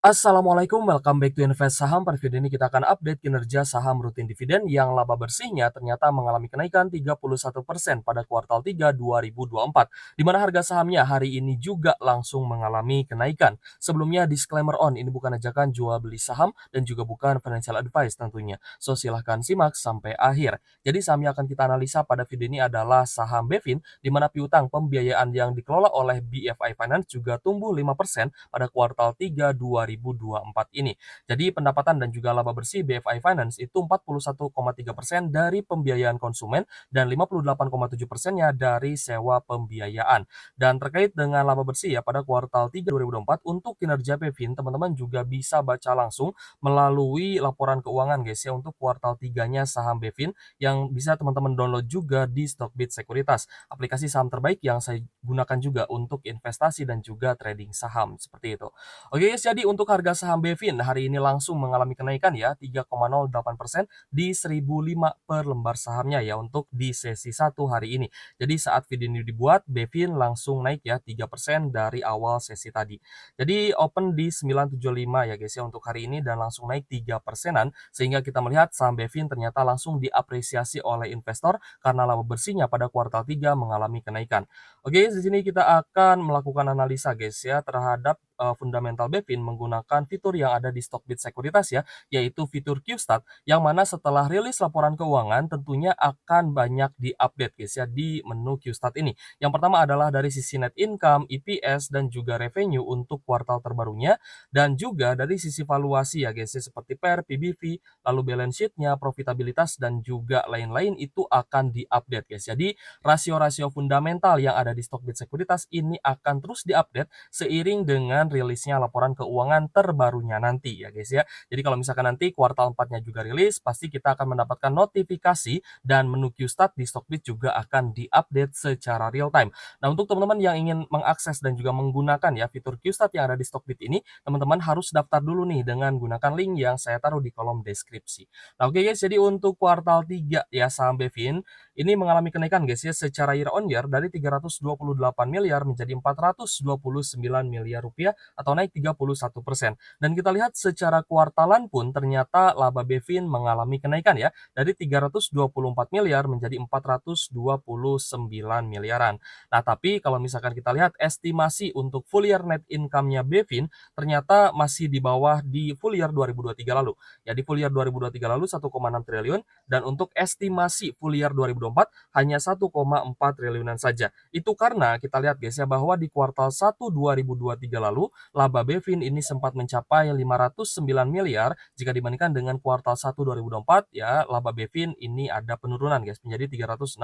Assalamualaikum, welcome back to Invest Saham. Pada video ini kita akan update kinerja saham rutin dividen yang laba bersihnya ternyata mengalami kenaikan 31% pada kuartal 3 2024, di mana harga sahamnya hari ini juga langsung mengalami kenaikan. Sebelumnya disclaimer ini bukan ajakan jual beli saham dan juga bukan financial advice tentunya. So silahkan simak sampai akhir. Jadi saham yang akan kita analisa pada video ini adalah saham Bevin, di mana piutang pembiayaan yang dikelola oleh BFI Finance juga tumbuh 5% pada kuartal 3 2024 ini. Jadi pendapatan dan juga laba bersih BFI Finance itu 41,3% dari pembiayaan konsumen dan 58,7%-nya dari sewa pembiayaan. Dan terkait dengan laba bersih ya pada kuartal 3 2024 untuk kinerja Bevin, teman-teman juga bisa baca langsung melalui laporan keuangan guys ya untuk kuartal 3-nya saham Bevin yang bisa teman-teman download juga di Stockbit Sekuritas, aplikasi saham terbaik yang saya gunakan juga untuk investasi dan juga trading saham seperti itu. Oke guys, jadi untuk harga saham Bevin hari ini langsung mengalami kenaikan ya 3,08% di 1005 per lembar sahamnya ya untuk di sesi 1 hari ini. Jadi saat video ini dibuat, Bevin langsung naik ya 3% dari awal sesi tadi. Jadi open di 975 ya guys ya untuk hari ini dan langsung naik 3%-an sehingga kita melihat saham Bevin ternyata langsung diapresiasi oleh investor karena laba bersihnya pada kuartal 3 mengalami kenaikan. Oke, di sini kita akan melakukan analisa guys ya terhadap fundamental Bevin menggunakan fitur yang ada di Stockbit Sekuritas ya, yaitu fitur QStat yang mana setelah rilis laporan keuangan tentunya akan banyak diupdate guys ya di menu QStat ini. Yang pertama adalah dari sisi net income, EPS dan juga revenue untuk kuartal terbarunya dan juga dari sisi valuasi ya guys ya seperti PER, PBV, lalu balance sheet-nya, profitabilitas dan juga lain-lain itu akan diupdate guys. Jadi rasio-rasio fundamental yang ada di Stockbit Sekuritas ini akan terus diupdate seiring dengan rilisnya laporan keuangan terbarunya nanti ya guys ya. Jadi kalau misalkan nanti kuartal 4-nya juga rilis, pasti kita akan mendapatkan notifikasi dan menu QStat di Stockbit juga akan diupdate secara real time. Nah, untuk teman-teman yang ingin mengakses dan juga menggunakan ya fitur QStat yang ada di Stockbit ini, teman-teman harus daftar dulu nih dengan gunakan link yang saya taruh di kolom deskripsi. Nah, oke guys, jadi untuk kuartal 3 ya saham Bevin ini mengalami kenaikan guys ya secara year on year dari 328 miliar menjadi 429 miliar rupiah atau naik 31%. Dan kita lihat secara kuartalan pun ternyata laba Bevin mengalami kenaikan ya dari 324 miliar menjadi 429 miliaran. Nah, tapi kalau misalkan kita lihat estimasi untuk full year net income-nya Bevin ternyata masih di bawah di full year 2023 lalu. Ya di full year 2023 lalu 1,6 triliun dan untuk estimasi full year 2024 hanya 1,4 triliunan saja. Itu karena kita lihat guys ya bahwa di kuartal 1 2023 lalu laba Bevin ini sempat mencapai 509 miliar jika dibandingkan dengan kuartal 1 2024 ya laba Bevin ini ada penurunan guys menjadi 361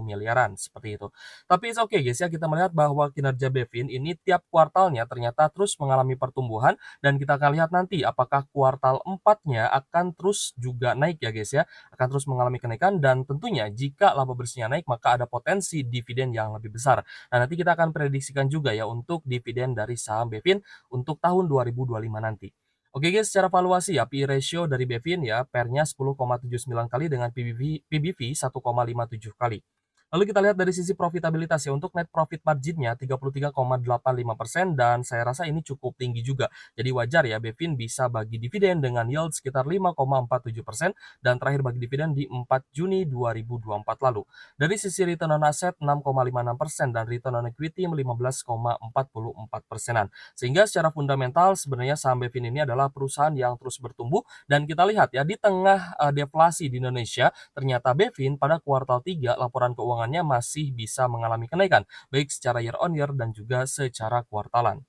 miliaran seperti itu. Tapi it's okay guys ya kita melihat bahwa kinerja Bevin ini tiap kuartalnya ternyata terus mengalami pertumbuhan dan kita akan lihat nanti apakah kuartal 4-nya akan terus juga naik ya guys ya akan terus mengalami kenaikan dan tentunya jika laba bersihnya naik maka ada potensi dividen yang lebih besar. Nah, nanti kita akan prediksikan juga ya untuk dividen dari saham Bevin untuk tahun 2025 nanti. Oke guys, secara valuasi ya, PE ratio dari Bevin ya, PER-nya 10,79 kali dengan PBV 1,57 kali. Lalu kita lihat dari sisi profitabilitas ya, untuk net profit margin-nya 33,85% dan saya rasa ini cukup tinggi juga. Jadi wajar ya Bevin bisa bagi dividen dengan yield sekitar 5,47% dan terakhir bagi dividen di 4 Juni 2024 lalu. Dari sisi return on asset 6,56% dan return on equity 15,44%. Sehingga secara fundamental sebenarnya saham Bevin ini adalah perusahaan yang terus bertumbuh dan kita lihat ya di tengah deflasi di Indonesia ternyata Bevin pada kuartal 3 laporan keuangannya masih bisa mengalami kenaikan, baik secara year on year dan juga secara kuartalan.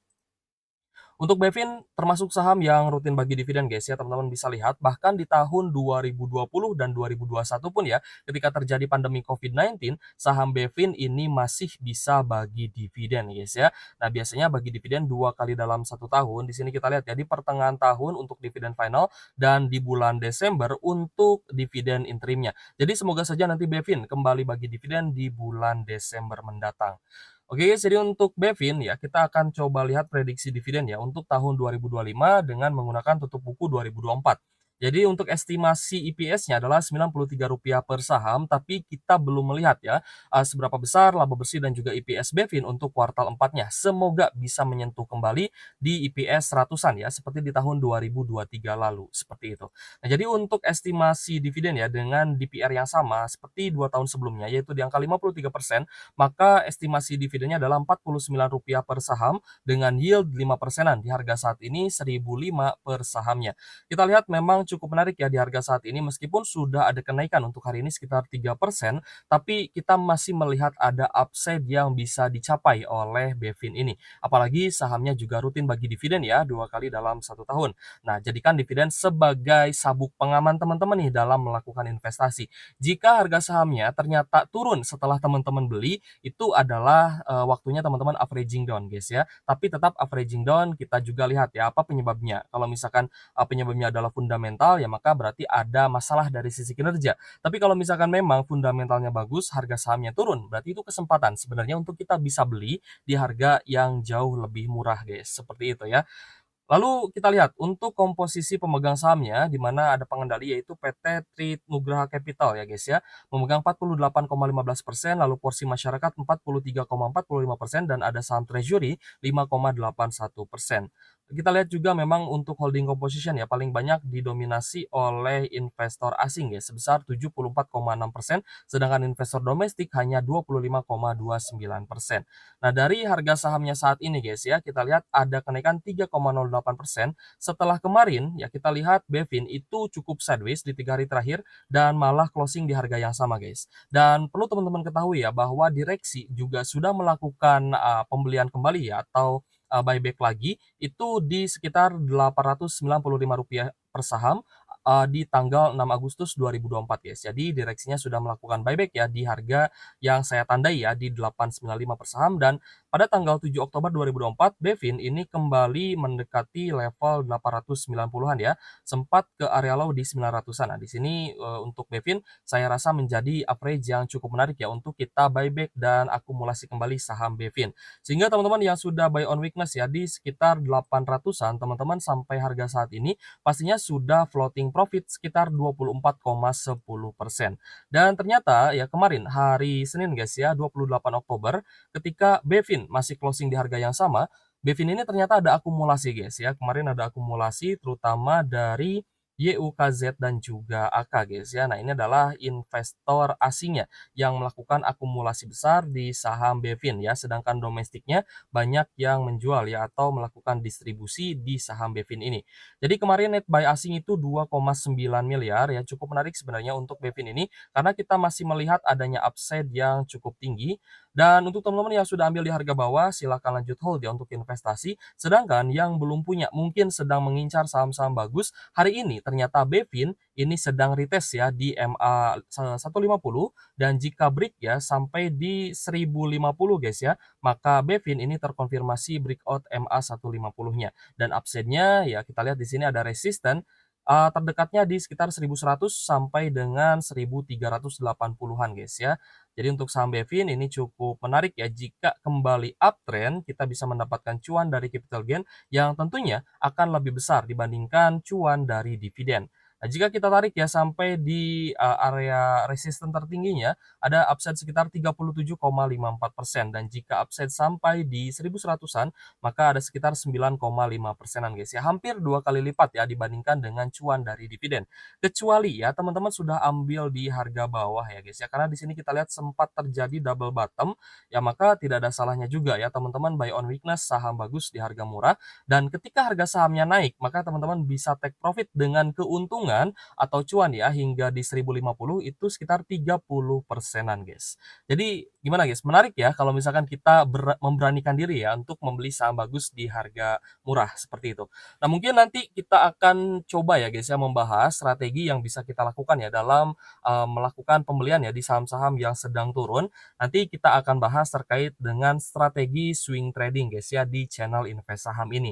Untuk Bevin termasuk saham yang rutin bagi dividen guys ya, teman-teman bisa lihat bahkan di tahun 2020 dan 2021 pun ya, ketika terjadi pandemi COVID-19, saham Bevin ini masih bisa bagi dividen guys ya. Nah, biasanya bagi dividen 2 kali dalam 1 tahun. Di sini kita lihat ya di pertengahan tahun untuk dividen final dan di bulan Desember untuk dividen interimnya. Jadi semoga saja nanti Bevin kembali bagi dividen di bulan Desember mendatang. Oke, jadi untuk Bevin ya, kita akan coba lihat prediksi dividen ya untuk tahun 2025 dengan menggunakan tutup buku 2024. Jadi untuk estimasi EPS-nya adalah Rp93 per saham, tapi kita belum melihat ya, seberapa besar laba bersih dan juga EPS BEFIN untuk kuartal 4-nya. Semoga bisa menyentuh kembali di EPS seratusan ya, seperti di tahun 2023 lalu, seperti itu. Nah, jadi untuk estimasi dividen ya, dengan DPR yang sama seperti 2 tahun sebelumnya, yaitu di angka 53%, maka estimasi dividennya adalah Rp49 per saham dengan yield 5%-an di harga saat ini Rp1.005 per sahamnya. Kita lihat memang cukup menarik ya di harga saat ini meskipun sudah ada kenaikan untuk hari ini sekitar 3%, tapi kita masih melihat ada upside yang bisa dicapai oleh BEFIN ini. Apalagi sahamnya juga rutin bagi dividen ya, 2 kali dalam 1 tahun. Nah, jadikan dividen sebagai sabuk pengaman teman-teman nih dalam melakukan investasi. Jika harga sahamnya ternyata turun setelah teman-teman beli, itu adalah waktunya teman-teman averaging down guys ya. Tapi tetap averaging down kita juga lihat ya apa penyebabnya. Kalau misalkan penyebabnya adalah fundamental, ya maka berarti ada masalah dari sisi kinerja. Tapi kalau misalkan memang fundamentalnya bagus, harga sahamnya turun, berarti itu kesempatan sebenarnya untuk kita bisa beli di harga yang jauh lebih murah, guys. Seperti itu ya. Lalu kita lihat untuk komposisi pemegang sahamnya, di mana ada pengendali yaitu PT Nugraha Capital ya guys ya, memegang 48,15%, lalu porsi masyarakat 43,45% dan ada saham treasury 5,81%. Kita lihat juga memang untuk holding composition ya paling banyak didominasi oleh investor asing ya sebesar 74,6%, sedangkan investor domestik hanya 25,29%. Nah, dari harga sahamnya saat ini guys ya, kita lihat ada kenaikan 3,08% setelah kemarin ya kita lihat BEFIN itu cukup sideways di 3 hari terakhir dan malah closing di harga yang sama guys. Dan perlu teman-teman ketahui ya bahwa direksi juga sudah melakukan pembelian kembali ya atau buyback lagi itu di sekitar Rp895 per saham di tanggal 6 Agustus 2024 guys. Jadi direksinya sudah melakukan buyback ya di harga yang saya tandai ya di 895 per saham dan pada tanggal 7 Oktober 2024 BEFIN ini kembali mendekati level 890-an ya, sempat ke area low di 900-an. Nah, di sini untuk BEFIN saya rasa menjadi average yang cukup menarik ya untuk kita buyback dan akumulasi kembali saham BEFIN. Sehingga teman-teman yang sudah buy on weakness ya di sekitar 800-an, teman-teman sampai harga saat ini pastinya sudah floating profit sekitar 24,10%. Dan ternyata ya kemarin hari Senin guys ya 28 Oktober ketika BEFIN masih closing di harga yang sama, BEFIN ini ternyata ada akumulasi guys ya. Kemarin ada akumulasi terutama dari YUKZ dan juga AK guys ya. Nah, ini adalah investor asingnya yang melakukan akumulasi besar di saham BEFIN ya, sedangkan domestiknya banyak yang menjual ya atau melakukan distribusi di saham BEFIN ini. Jadi kemarin net buy asing itu 2,9 miliar ya, cukup menarik sebenarnya untuk BEFIN ini karena kita masih melihat adanya upside yang cukup tinggi. Dan untuk teman-teman yang sudah ambil di harga bawah, silakan lanjut hold ya untuk investasi. Sedangkan yang belum punya, mungkin sedang mengincar saham-saham bagus, hari ini ternyata BEFIN ini sedang retest ya di MA 150 dan jika break ya sampai di 1050 guys ya, maka BEFIN ini terkonfirmasi breakout MA 150-nya. Dan upside-nya ya kita lihat di sini ada resisten terdekatnya di sekitar 1100 sampai dengan 1380-an guys ya. Jadi untuk saham BEFIN ini cukup menarik ya jika kembali uptrend kita bisa mendapatkan cuan dari capital gain yang tentunya akan lebih besar dibandingkan cuan dari dividen. Nah, jika kita tarik ya sampai di area resisten tertingginya ada upside sekitar 37,54% dan jika upside sampai di 1100-an maka ada sekitar 9,5%-an guys ya. Hampir 2 kali lipat ya dibandingkan dengan cuan dari dividen. Kecuali ya teman-teman sudah ambil di harga bawah ya guys ya. Karena di sini kita lihat sempat terjadi double bottom ya maka tidak ada salahnya juga ya teman-teman buy on weakness saham bagus di harga murah dan ketika harga sahamnya naik maka teman-teman bisa take profit dengan keuntungan atau cuan ya hingga di 1050 itu sekitar 30%-an guys. Jadi gimana guys? Menarik ya kalau misalkan kita memberanikan diri ya untuk membeli saham bagus di harga murah seperti itu. Nah, mungkin nanti kita akan coba ya guys ya membahas strategi yang bisa kita lakukan ya dalam melakukan pembelian ya di saham-saham yang sedang turun. Nanti kita akan bahas terkait dengan strategi swing trading guys ya di channel Invest Saham ini.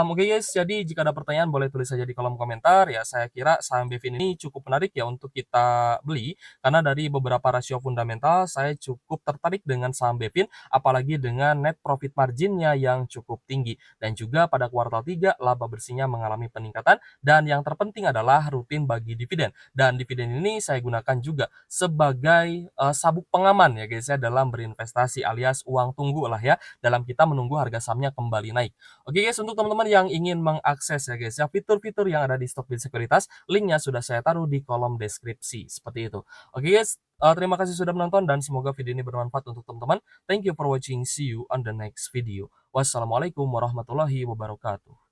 Oke guys, jadi jika ada pertanyaan boleh tulis saja di kolom komentar ya. Saya kira-kira saham BEVIN ini cukup menarik ya untuk kita beli, karena dari beberapa rasio fundamental saya cukup tertarik dengan saham BEVIN, apalagi dengan net profit margin-nya yang cukup tinggi. Dan juga pada kuartal 3 laba bersihnya mengalami peningkatan, dan yang terpenting adalah rutin bagi dividen. Dan dividen ini saya gunakan juga sebagai sabuk pengaman ya guys ya dalam berinvestasi alias uang tunggu lah ya dalam kita menunggu harga sahamnya kembali naik. Oke guys, untuk teman-teman yang ingin mengakses ya guys ya fitur-fitur yang ada di Stockbit Sekuritas, linknya sudah saya taruh di kolom deskripsi seperti itu. Oke guys, terima kasih sudah menonton dan semoga video ini bermanfaat untuk teman-teman. Thank you for watching. See you on the next video. Wassalamualaikum warahmatullahi wabarakatuh.